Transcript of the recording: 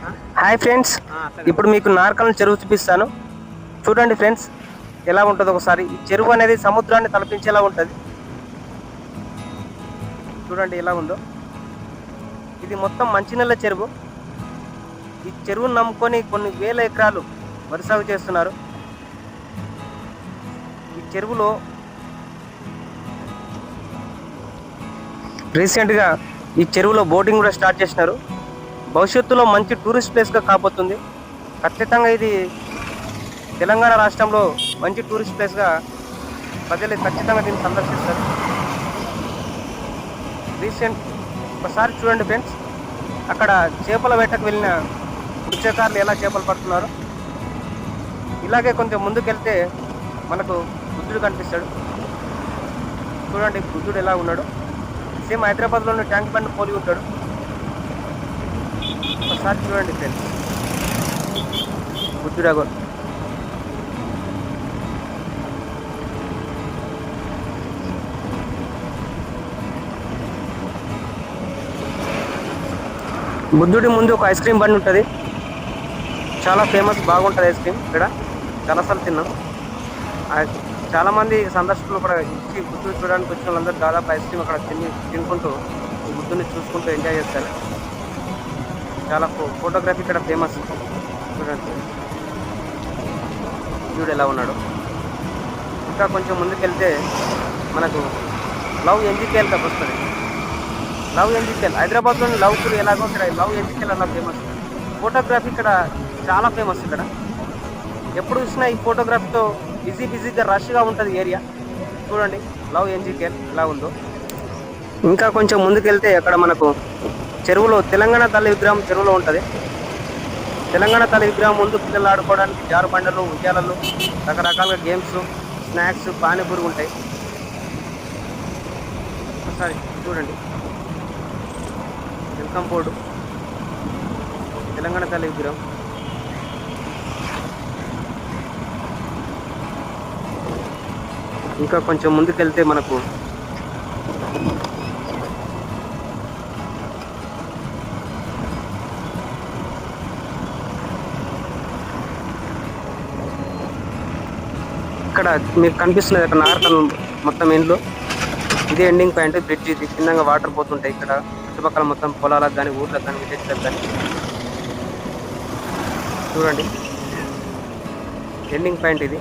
Hi friends, ఇప్పుడు మీకు నార్కల్ చెరువు చూపిస్తాను. చూడండి ఫ్రెండ్స్, ఎలా ఉంటుందో ఒకసారి. ఈ చెరువు అనేది సముద్రాన్ని తలపించేలా ఉంటుంది. చూడండి ఎలా ఉందో. ఇది మొత్తం మంచినీళ్ళ చెరువు. ఈ చెరువును నమ్ముకొని కొన్ని వేల ఎకరాలు వరి సాగు చేస్తున్నారు. ఈ చెరువులో రీసెంట్గా ఈ చెరువులో బోటింగ్ కూడా స్టార్ట్ చేసినారు. భవిష్యత్తులో మంచి టూరిస్ట్ ప్లేస్గా కాబోతుంది. ఖచ్చితంగా ఇది తెలంగాణ రాష్ట్రంలో మంచి టూరిస్ట్ ప్లేస్గా ప్రజలు ఖచ్చితంగా దీన్ని సందర్శిస్తారు. ఒకసారి చూడండి ఫ్రెండ్స్, అక్కడ చేపల వేటకు వెళ్ళిన మత్స్యకారులు ఎలా చేపలు పడుతున్నారు. ఇలాగే కొంచెం ముందుకెళ్తే మనకు బుద్ధుడు కనిపిస్తాడు. చూడండి బుద్ధుడు ఎలా ఉన్నాడు. సేమ్ హైదరాబాద్లోని ట్యాంక్ బండ్ పోలి ఉంటాడు. ఒకసారి చూడండి ఫ్రెండ్స్, బుద్ధుడు. బుద్ధుడి ముందు ఒక ఐస్ క్రీమ్ బండి ఉంటుంది. చాలా ఫేమస్, బాగుంటుంది ఐస్ క్రీమ్. ఇక్కడ చాలాసార్లు తిన్నాం. చాలామంది సందర్శకులు కూడా ఇచ్చి బుద్ధుడు చూడడానికి వచ్చిన వాళ్ళందరూ దాదాపు ఐస్ క్రీమ్ అక్కడ తినుకుంటూ ఈ బుద్ధుడిని చూసుకుంటూ ఎంజాయ్ చేస్తారు. చాలా ఫోటోగ్రఫీ ఇక్కడ ఫేమస్. చూడండి బుద్ధుడు ఎలా ఉన్నాడు. ఇంకా కొంచెం ముందుకెళ్తే మనకు లవ్ ఎన్జికేఎల్ కప్ వస్తుంది. లవ్ ఎన్జికేఎల్ హైదరాబాద్లోని లవ్ టూర్ ఎలాగో ఇక్కడ లవ్ ఎన్జికేఎల్ అలా ఫేమస్. ఫోటోగ్రఫీ ఇక్కడ చాలా ఫేమస్. ఇక్కడ ఎప్పుడు చూసినా ఈ ఫోటోగ్రఫీతో బిజీగా రష్గా ఉంటుంది ఏరియా. చూడండి లవ్ ఎన్జికేఎల్ ఎలా ఉందో. ఇంకా కొంచెం ముందుకెళ్తే అక్కడ మనకు చెరువులో తెలంగాణ తల్లి విగ్రహం చెరువులో ఉంటుంది. తెలంగాణ తల్లి విగ్రహం ముందు పిల్లలు ఆడుకోవడానికి జారు బండలు, ఉద్యాలలు, రకరకాలుగా గేమ్స్, స్నాక్స్, పానీపూరి ఉంటాయి. ఒకసారి చూడండి. వెల్కమ్ బోర్డు, తెలంగాణ తల్లి విగ్రహం. ఇంకా కొంచెం ముందుకెళ్తే మనకు ఇక్కడ మీకు కనిపిస్తున్నది అక్కడ నాగర్కల్ మొత్తం ఇండ్లు. ఇదే ఎండింగ్ పాయింట్. బ్రిడ్జ్ ఇది. చిన్నగా వాటర్ పోతుంటాయి. ఇక్కడ చుట్టుపక్కల మొత్తం పొలాలకు కానీ, ఊర్లకు కానీ, విలేజ్లకు కానీ. చూడండి ఎండింగ్ పాయింట్ ఇది.